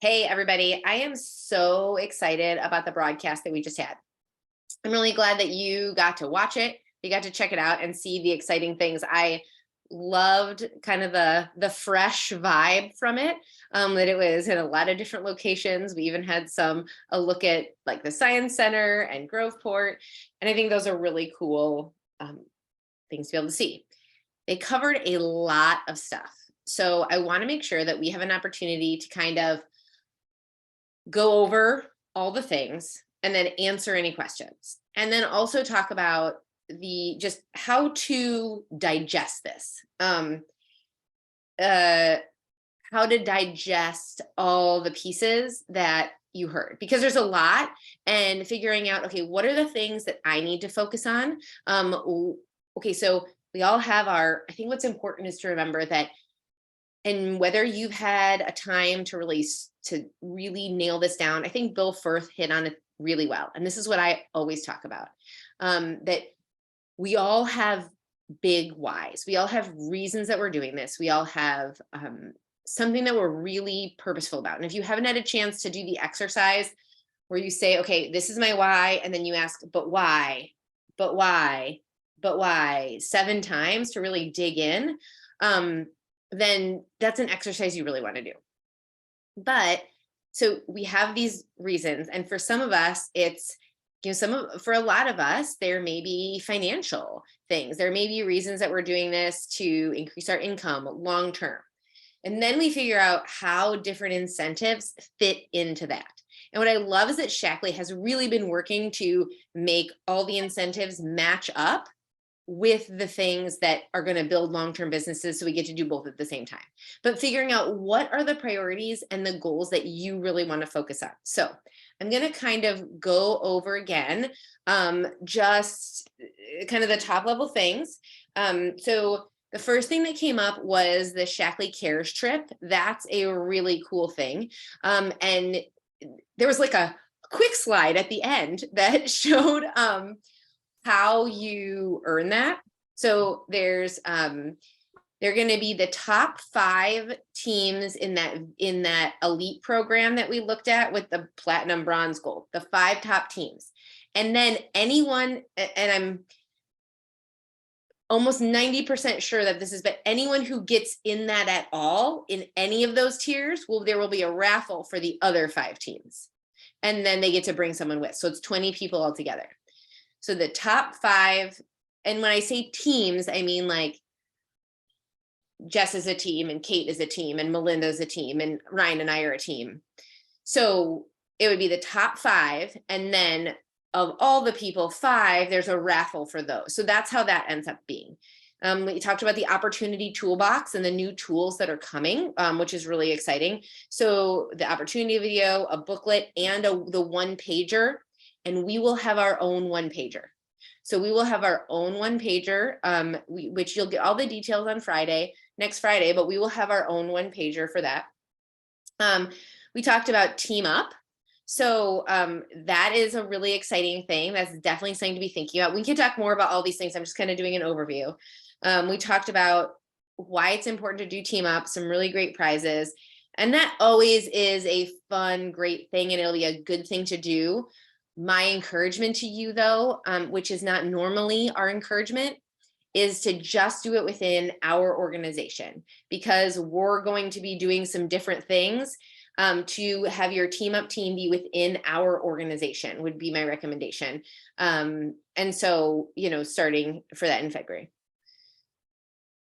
Hey, everybody. I am so excited about the broadcast that we just had. I'm really glad that you got to watch it. You got to check it out and see the exciting things. I loved kind of the fresh vibe from it, that it was in a lot of different locations. We even had a look at like the Science Center and Groveport. And I think those are really cool things to be able to see. They covered a lot of stuff. So I want to make sure that we have an opportunity to kind of go over all the things and then answer any questions. And then also talk about just how to digest this. How to digest all the pieces that you heard, because there's a lot, and figuring out, okay, what are the things that I need to focus on? Okay, so we all have I think what's important is to remember that, and whether you've had a time to really nail this down, I think Bill Firth hit on it really well. And this is what I always talk about, that we all have big whys. We all have reasons that we're doing this. We all have something that we're really purposeful about. And if you haven't had a chance to do the exercise where you say, okay, this is my why, and then you ask, but why, but why, but why, 7 times to really dig in, then that's an exercise you really want to do. But so we have these reasons, and for some of us, it's, for a lot of us, there may be financial things. There may be reasons that we're doing this to increase our income long term. And then we figure out how different incentives fit into that. And what I love is that Shaklee has really been working to make all the incentives match up with the things that are going to build long-term businesses, so we get to do both at the same time. But figuring out what are the priorities and the goals that you really want to focus on. So I'm going to kind of go over again, just kind of the top level things. So the first thing that came up was the Shaklee Cares trip. That's a really cool thing. And there was like a quick slide at the end that showed how you earn that. So there's they're going to be the top 5 teams in that elite program that we looked at with the platinum, bronze, gold, the 5 top teams. And then anyone, and I'm almost 90% sure that this is, but anyone who gets in that at all in any of those tiers, there will be a raffle for the other 5 teams. And then they get to bring someone with. So it's 20 people altogether. So the top 5, and when I say teams, I mean like Jess is a team, and Kate is a team, and Melinda's a team, and Ryan and I are a team. So it would be the top 5, and then of all the people, 5, there's a raffle for those. So that's how that ends up being. We talked about the opportunity toolbox and the new tools that are coming, which is really exciting. So the opportunity video, a booklet, and the 1-pager, and we will have our own 1-pager. So we will have our own 1-pager, which you'll get all the details on next Friday, but we will have our own 1-pager for that. We talked about Team Up. So that is a really exciting thing. That's definitely something to be thinking about. We can talk more about all these things. I'm just kind of doing an overview. We talked about why it's important to do Team Up, some really great prizes. And that always is a fun, great thing, and it'll be a good thing to do. My encouragement to you, though, which is not normally our encouragement, is to just do it within our organization, because we're going to be doing some different things. To have your Team Up team be within our organization would be my recommendation. And so, starting for that in February.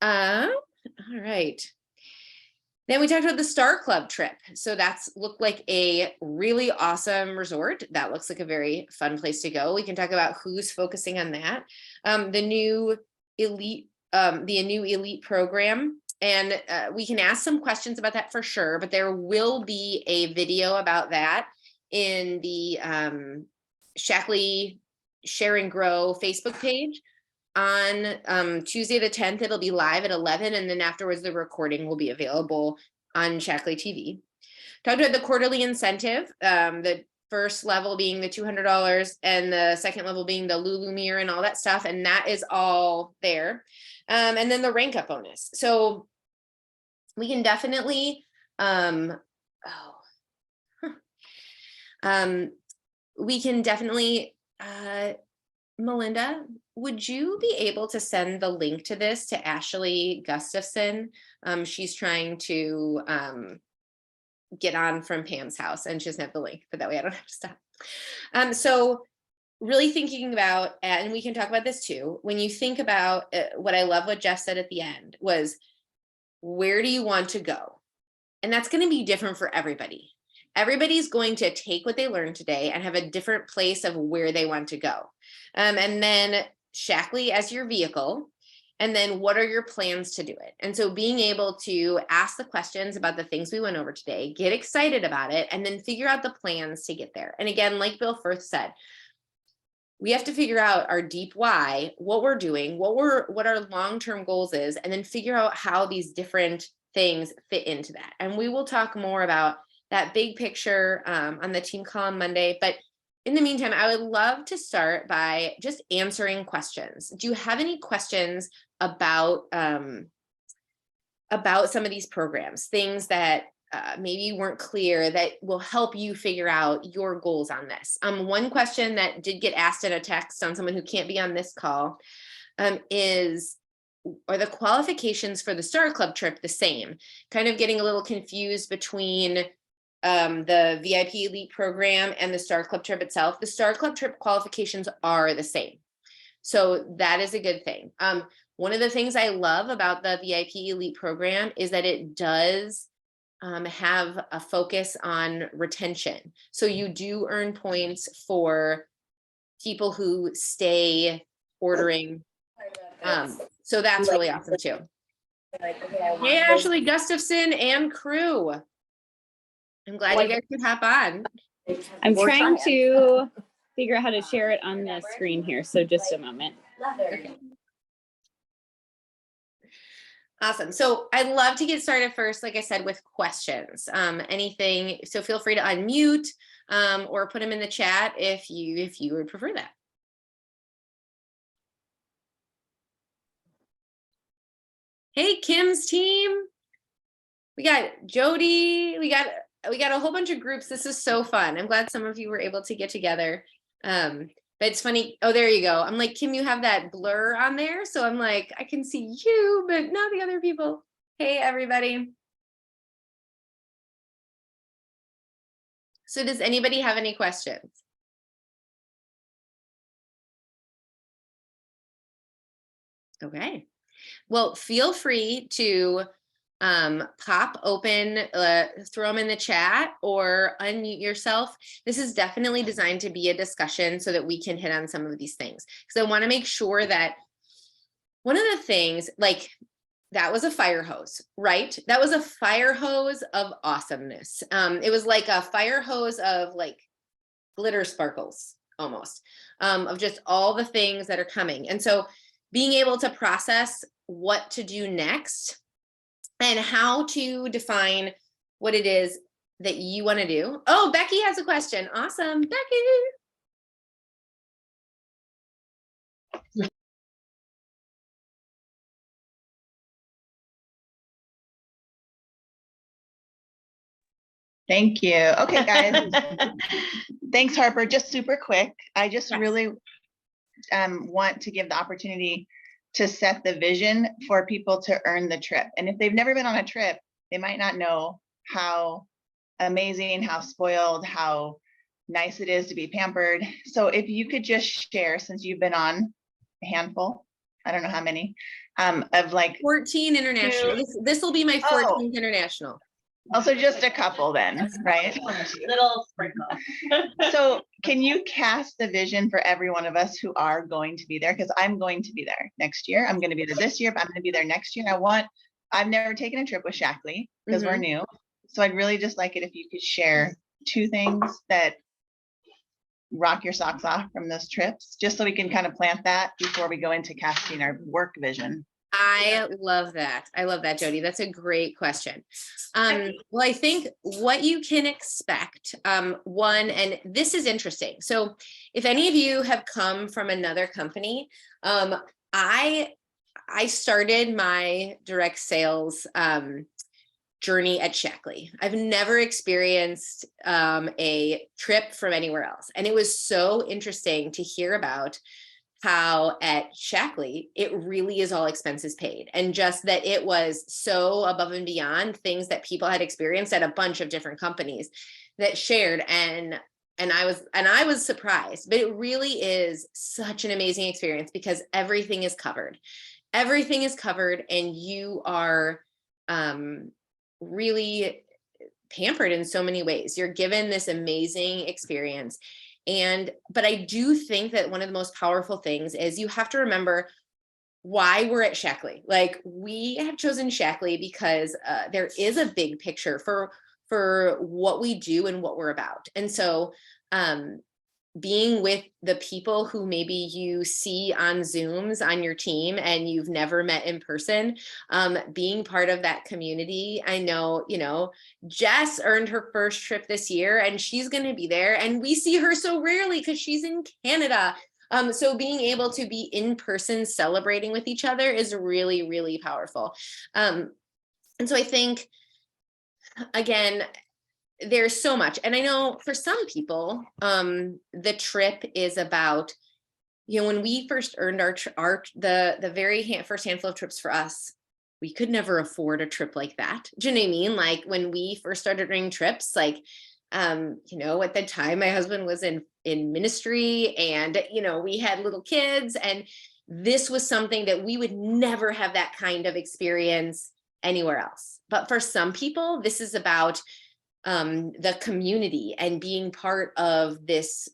All right. Then we talked about the Star Club trip. So that's looked like a really awesome resort. That looks like a very fun place to go. We can talk about who's focusing on that. The new elite program. And we can ask some questions about that for sure, but there will be a video about that in the Shaklee Share and Grow Facebook page on Tuesday the 10th. It'll be live at 11, and then afterwards the recording will be available on Shaklee TV. Talked about the quarterly incentive, the first level being the $200 and the second level being the Lulu mirror and all that stuff, and that is all there. And then the rank up bonus. So we can definitely We can definitely, Melinda, would you be able to send the link to this to Ashley Gustafson? She's trying to get on from Pam's house and she doesn't have the link, but that way I don't have to stop. So really thinking about, and we can talk about this too, when you think about what I love what Jeff said at the end was, where do you want to go? And that's going to be different for everybody. Everybody's going to take what they learned today and have a different place of where they want to go. And then Shaklee as your vehicle. And then what are your plans to do it? And so being able to ask the questions about the things we went over today, get excited about it, and then figure out the plans to get there. And again, like Bill Firth said, we have to figure out our deep why, what we're doing, what our long-term goals is, and then figure out how these different things fit into that. And we will talk more about that big picture on the team call on Monday. But in the meantime, I would love to start by just answering questions. Do you have any questions about some of these programs, things that maybe you weren't clear that will help you figure out your goals on this? One question that did get asked in a text on someone who can't be on this call is, are the qualifications for the Star Club trip the same? Kind of getting a little confused between the VIP Elite program and the Star Club trip itself. The Star Club trip qualifications are the same. So that is a good thing. One of the things I love about the VIP Elite program is that it does have a focus on retention. So you do earn points for people who stay ordering. So that's really awesome too. Hey, Ashley Gustafson and crew. I'm glad you guys could hop on. I'm trying to figure out how to share it on the screen here. So just a moment. Okay. Awesome. So I'd love to get started first, like I said, with questions. Anything, so feel free to unmute or put them in the chat if you would prefer that. Hey, Kim's team. We got Jody. We got a whole bunch of groups. This is so fun. I'm glad some of you were able to get together. But it's funny. Oh, there you go. I'm like, Kim, you have that blur on there. So I'm like, I can see you, but not the other people. Hey, everybody. So does anybody have any questions? Okay. Well, feel free to pop open, throw them in the chat or unmute yourself. This is definitely designed to be a discussion so that we can hit on some of these things. Because I want to make sure that one of the things, like, that was a fire hose, right? That was a fire hose of awesomeness. It was like a fire hose of like glitter sparkles almost, of just all the things that are coming. And so being able to process what to do next and how to define what it is that you want to do. Oh, Becky has a question. Awesome, Becky. Thank you. Okay, guys. Thanks, Harper. Just super quick. I just really want to give the opportunity to set the vision for people to earn the trip. And if they've never been on a trip, they might not know how amazing, how spoiled, how nice it is to be pampered. So if you could just share, since you've been on a handful, I don't know how many, of like 14 international. This will be my 14th international. Also just a couple then, right? Little sprinkle. So can you cast the vision for every one of us who are going to be there? Because I'm going to be there next year. I'm going to be there this year, but I'm going to be there next year. I've never taken a trip with Shaklee because we're new. So I'd really just like it if you could share 2 things that rock your socks off from those trips, just so we can kind of plant that before we go into casting our work vision. I love that. I love that, Jody. That's a great question. Well, I think what you can expect, one, and this is interesting. So if any of you have come from another company, I started my direct sales journey at Shaklee. I've never experienced a trip from anywhere else. And it was so interesting to hear about how at Shaklee, it really is all expenses paid. And just that it was so above and beyond things that people had experienced at a bunch of different companies that shared. And I was surprised, but it really is such an amazing experience because everything is covered. Everything is covered and you are really pampered in so many ways. You're given this amazing experience. But I do think that one of the most powerful things is you have to remember why we're at Shaklee. Like we have chosen Shaklee because there is a big picture for what we do and what we're about. And so being with the people who maybe you see on Zooms on your team and you've never met in person, being part of that community. I know, Jess earned her first trip this year and she's going to be there and we see her so rarely because she's in Canada. So being able to be in person celebrating with each other is really, really powerful. And so I think, again, there's so much. And I know for some people, the trip is about, when we first earned the very first handful of trips for us, we could never afford a trip like that. Do you know what I mean? Like when we first started earning trips, like, at the time my husband was in ministry and, we had little kids and this was something that we would never have that kind of experience anywhere else. But for some people, this is about the community and being part of this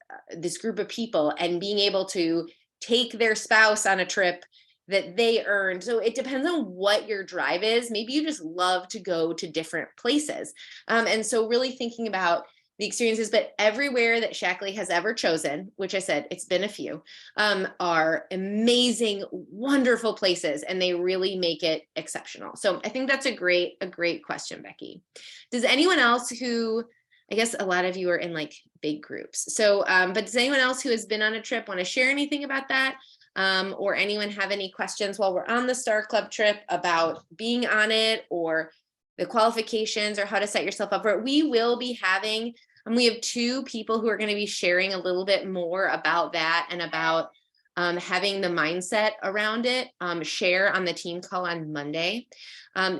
group of people and being able to take their spouse on a trip that they earned. So it depends on what your drive is. Maybe you just love to go to different places. And so really thinking about the experiences, but everywhere that Shaklee has ever chosen, which I said, it's been a few, are amazing, wonderful places, and they really make it exceptional. So I think that's a great question, Becky. Does anyone else I guess a lot of you are in like big groups. So, but does anyone else who has been on a trip want to share anything about that? Or anyone have any questions while we're on the Star Club trip about being on it or the qualifications or how to set yourself up for it? We will be having, we have 2 people who are going to be sharing a little bit more about that and about having the mindset around it, share on the team call on Monday,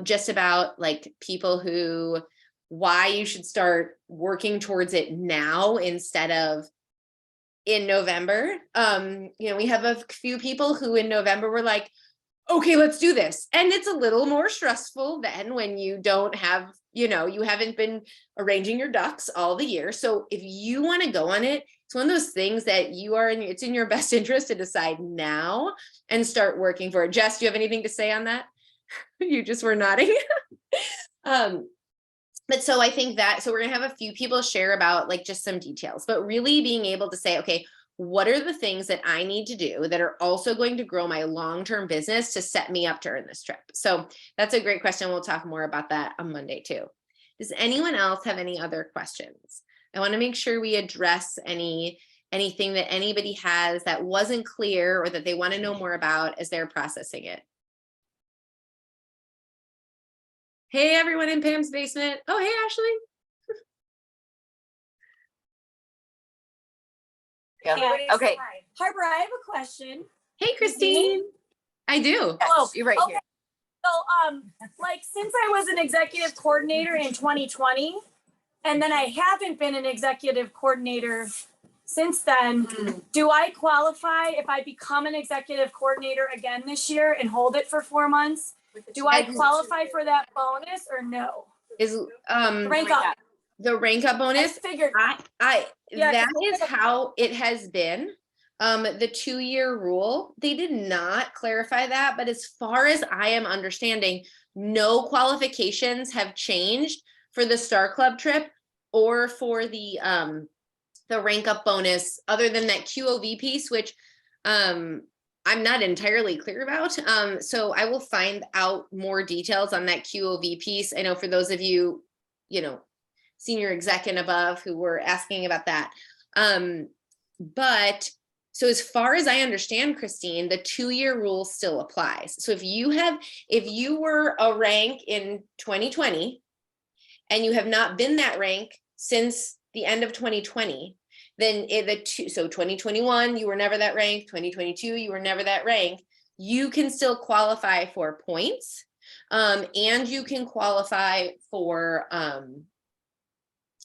just about like people why you should start working towards it now instead of in November. We have a few people who in November were like, okay, let's do this. And it's a little more stressful than when you don't have, you haven't been arranging your ducks all the year. So if you want to go on it, it's one of those things that it's in your best interest to decide now and start working for it. Jess, do you have anything to say on that? You just were nodding. But so I think so we're going to have a few people share about like just some details, but really being able to say, okay, what are the things that I need to do that are also going to grow my long-term business to set me up to earn this trip? So that's a great question. We'll talk more about that on Monday too. Does anyone else have any other questions? I want to make sure we address anything that anybody has that wasn't clear or that they want to know more about as they're processing it. Hey, everyone in Pam's basement. Oh, hey, Ashley. Yeah. Okay. Harper, I have a question. Hey, Christine. I do. Oh, you're right okay. here. So, like, since I was an executive coordinator in 2020, and then I haven't been an executive coordinator since then, do I qualify if I become an executive coordinator again this year and hold it for 4 months? Do I qualify for that bonus or no? Is Rank up. the rank up I bonus? figured. Yeah, That is how it has been. The 2-year rule, they did not clarify that, but as far as I am understanding, no qualifications have changed for the Star Club trip or for the rank up bonus other than that QOV piece, which I'm not entirely clear about. So I will find out more details on that QOV piece. I know for those of you, senior exec and above who were asking about that. But so as far as I understand, Christine, the 2-year rule still applies. So if you were a rank in 2020 and you have not been that rank since the end of 2020, then so 2021, you were never that rank, 2022, you were never that rank, you can still qualify for points, and you can qualify for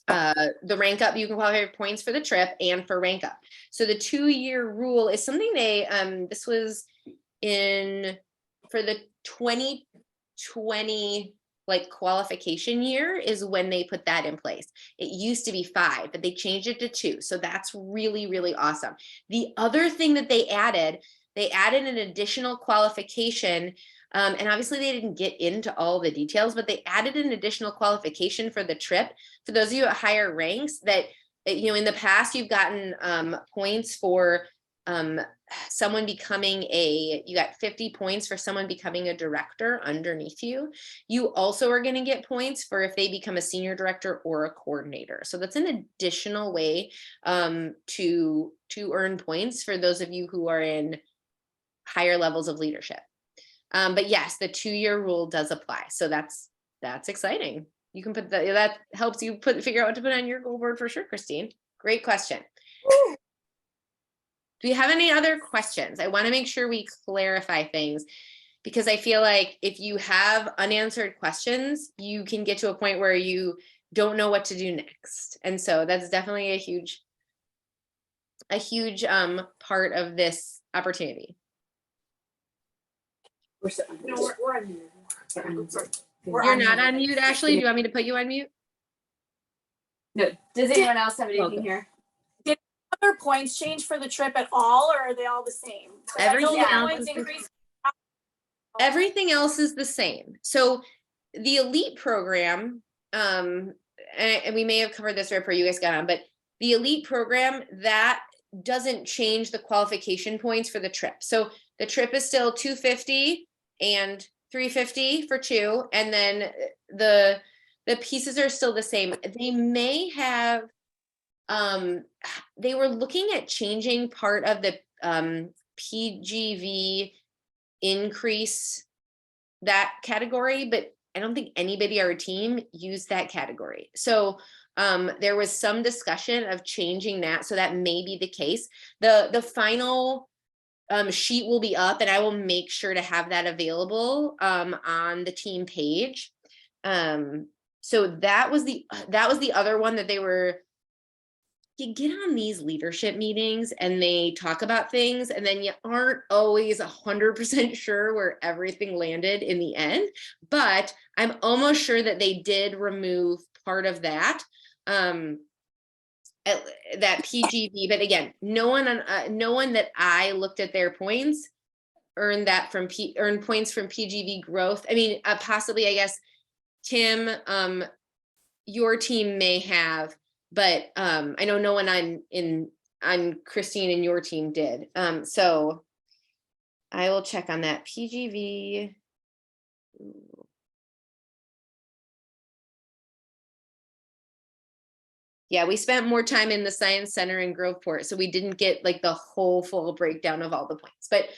the rank up. You can qualify for points for the trip and for rank up. So the 2-year rule is something they, this was for the 2020 like qualification year is when they put that in place. It used to be 5, but they changed it to 2. So that's really, really awesome. The other thing that they added an additional qualification. And obviously they didn't get into all the details, but they added an additional qualification for the trip. For those of you at higher ranks that, you know, in the past you've gotten points for someone becoming you got 50 points for someone becoming a director underneath you. You also are going to get points for if they become a senior director or a coordinator. So that's an additional way to earn points for those of you who are in higher levels of leadership. But yes, the 2-year rule does apply. So that's exciting. You can put that helps you figure out what to put on your goal board for sure, Christine. Great question. Do we have any other questions? I want to make sure we clarify things because I feel like if you have unanswered questions, you can get to a point where you don't know what to do next. And so that's definitely a huge part of this opportunity. We're on mute. You're not on mute, Ashley. Do you want me to put you on mute? No. Does anyone else have anything here? Other points change for the trip at all, or are they all the same? Like, I know Everything the else points is increase. Everything else is the same. So the elite program, and we may have covered this right before you guys got on, but the elite program, that doesn't change the qualification points for the trip. So the trip is still 250 and 350 for 2, and then the pieces are still the same. They may have they were looking at changing part of the PGV increase that category, but I don't think anybody on our team used that category. So there was some discussion of changing that. So that may be the case. The final sheet will be up and I will make sure to have that available on the team page. So that was the other one that they were, you get on these leadership meetings and they talk about things and then you aren't always 100% sure where everything landed in the end, but I'm almost sure that they did remove part of that, that PGV. But again, no one that I looked at their points earned points from PGV growth. I mean, possibly, I guess, Tim, your team may have, but I know no one on Christine and your team did. So I will check on that. PGV. Yeah, we spent more time in the Science Center in Groveport, so we didn't get like the whole full breakdown of all the points. But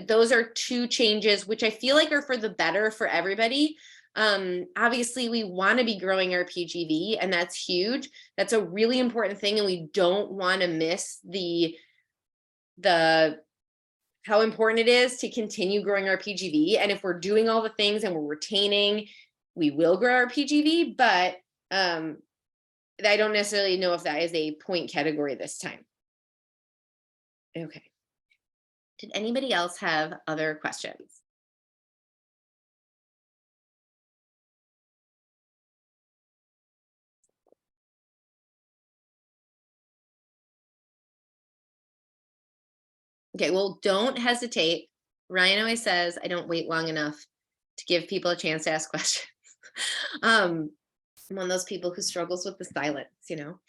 those are 2 changes, which I feel like are for the better for everybody. Obviously we want to be growing our PGV and that's huge. That's a really important thing. And we don't want to miss how important it is to continue growing our PGV. And if we're doing all the things and we're retaining, we will grow our PGV, but, I don't necessarily know if that is a point category this time. Okay. Did anybody else have other questions? Okay, well, don't hesitate. Ryan always says, I don't wait long enough to give people a chance to ask questions. I'm one of those people who struggles with the silence, you know?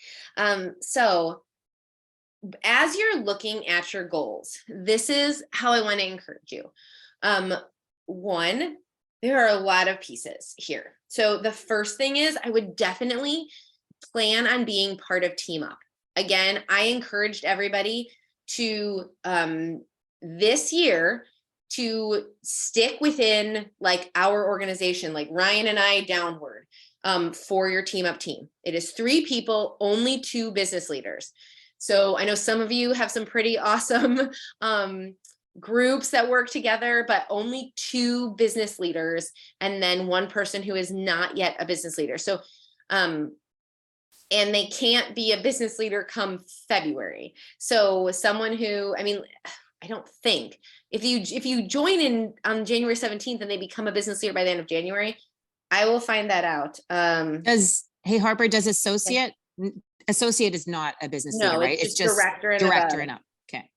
So as you're looking at your goals, this is how I want to encourage you. 1, there are a lot of pieces here. So the first thing is I would definitely plan on being part of Team Up. Again, I encouraged everybody to this year to stick within like our organization, like Ryan and I downward. for your team up team. It is 3 people, only 2 business leaders. So I know some of you have some pretty awesome groups that work together, but only 2 business leaders, and then 1 person who is not yet a business leader. So, and they can't be a business leader come February. So someone who, I mean, I don't think if you join in on January 17th and they become a business leader by the end of January, I will find that out. Hey Harper, does associate is not a business leader, No, right? it's just director and director above. and up. Okay.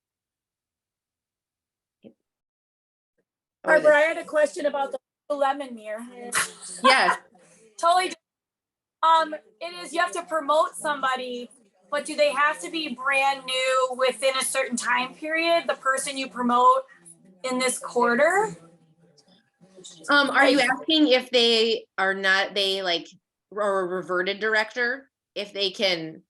Or Harper, the- I had a question about the lemon mirror. Yes. Totally. It is, you have to promote somebody, but do they have to be brand new within a certain time period? The person you promote in this quarter? Are you asking if they are not, they like, or a reverted director, if they can?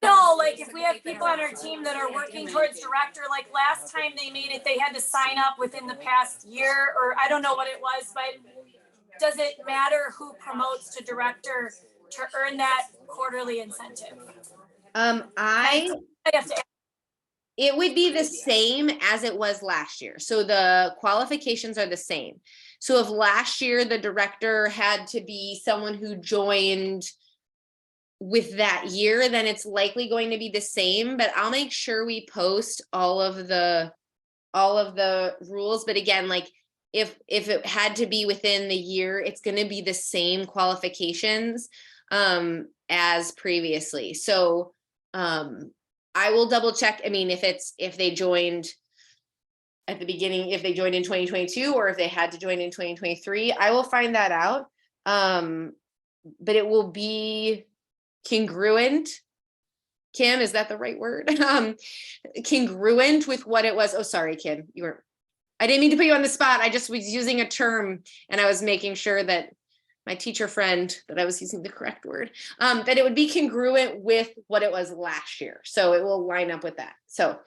No, like if we have people on our team that are working towards director, like last time they made it, they had to sign up within the past year, or I don't know what it was, but does it matter who promotes to director to earn that quarterly incentive? I have to. It would be the same as it was last year. So the qualifications are the same. So if last year the director had to be someone who joined with that year, then it's likely going to be the same, but I'll make sure we post all of the rules. But again, like if it had to be within the year, it's going to be the same qualifications as previously. So I will double check. I mean, if they joined at the beginning, if they joined in 2022, or if they had to join in 2023, I will find that out. But it will be congruent. Kim, is that the right word? Congruent with what it was. Oh, sorry, Kim, I didn't mean to put you on the spot. I just was using a term and I was making sure that my teacher friend, that I was using the correct word, that it would be congruent with what it was last year. So it will line up with that. So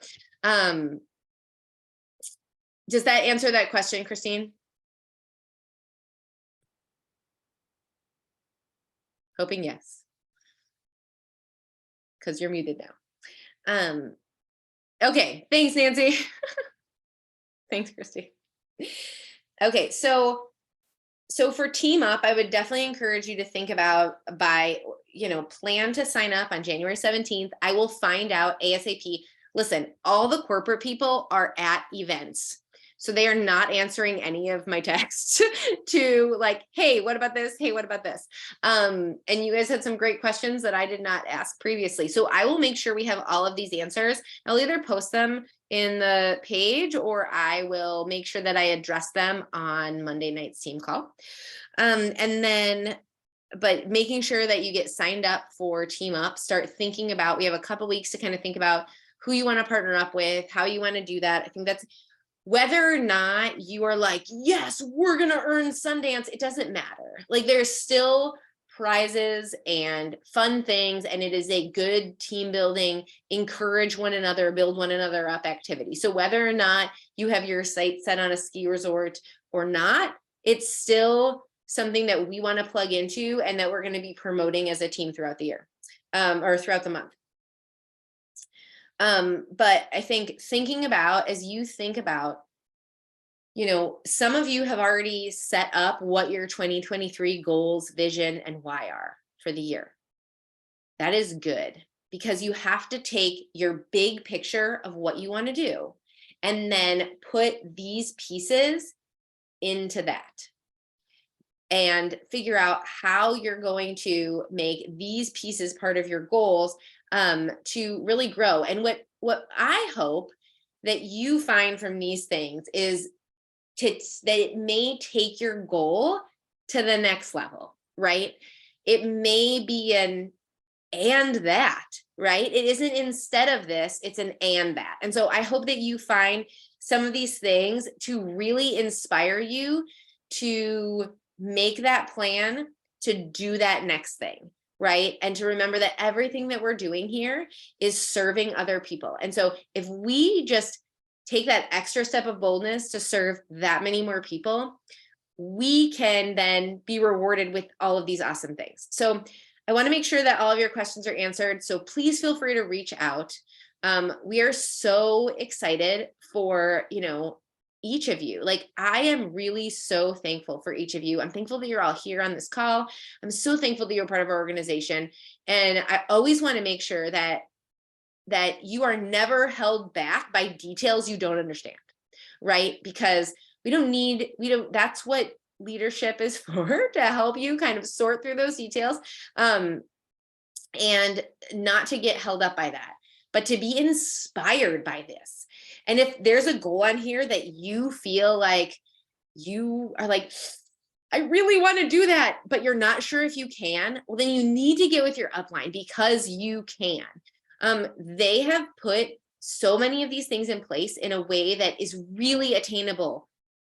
does that answer that question, Christine? Hoping yes. Because you're muted now. Okay, thanks, Nancy. Thanks, Christy. Okay, so for Team Up, I would definitely encourage you to think about plan to sign up on January 17th. I will find out ASAP. Listen, all the corporate people are at events. So they are not answering any of my texts to like, hey, what about this? Hey, what about this? And you guys had some great questions that I did not ask previously. So I will make sure we have all of these answers. I'll either post them in the page or I will make sure that I address them on Monday night's team call. But making sure that you get signed up for Team Up, start thinking about, we have a couple weeks to kind of think about who you want to partner up with, how you want to do that. I think that's, whether or not you are like, yes, we're going to earn Sundance, it doesn't matter. Like there's still prizes and fun things, and it is a good team building, encourage one another, build one another up activity. So whether or not you have your sights set on a ski resort or not, it's still something that we want to plug into and that we're going to be promoting as a team throughout the year or throughout the month. But I think thinking about, as you think about, some of you have already set up what your 2023 goals, vision, and why are for the year. That is good because you have to take your big picture of what you want to do and then put these pieces into that and figure out how you're going to make these pieces part of your goals to really grow. And what I hope that you find from these things is that it may take your goal to the next level, right? It may be an and that, right? It isn't instead of this, it's an and that. And so I hope that you find some of these things to really inspire you to make that plan to do that next thing, right? And to remember that everything that we're doing here is serving other people. And so if we just take that extra step of boldness to serve that many more people, we can then be rewarded with all of these awesome things. So I want to make sure that all of your questions are answered. So please feel free to reach out. We are so excited for, each of you. Like, I am really so thankful for each of you. I'm thankful that you're all here on this call. I'm so thankful that you're part of our organization. And I always want to make sure that you are never held back by details you don't understand, right? Because that's what leadership is for, to help you kind of sort through those details, and not to get held up by that, but to be inspired by this. And if there's a goal on here that you feel like you are like, I really want to do that, but you're not sure if you can, well, then you need to get with your upline, because you can. They have put so many of these things in place in a way that is really attainable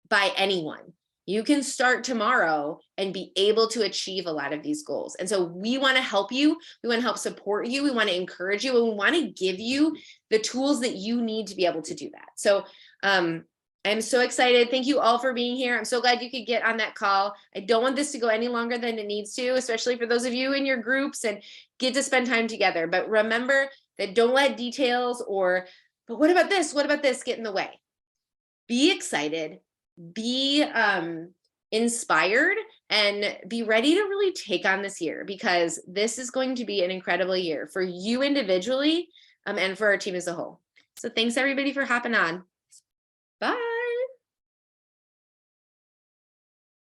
by anyone. You can start tomorrow and be able to achieve a lot of these goals. And so we want to help you. We want to help support you. We want to encourage you, and we want to give you the tools that you need to be able to do that. So I'm so excited. Thank you all for being here. I'm so glad you could get on that call. I don't want this to go any longer than it needs to, especially for those of you in your groups and get to spend time together. But remember that don't let details but what about this? What about this get in the way? Be excited, be inspired, and be ready to really take on this year, because this is going to be an incredible year for you individually, and for our team as a whole. So thanks everybody for hopping on. Bye.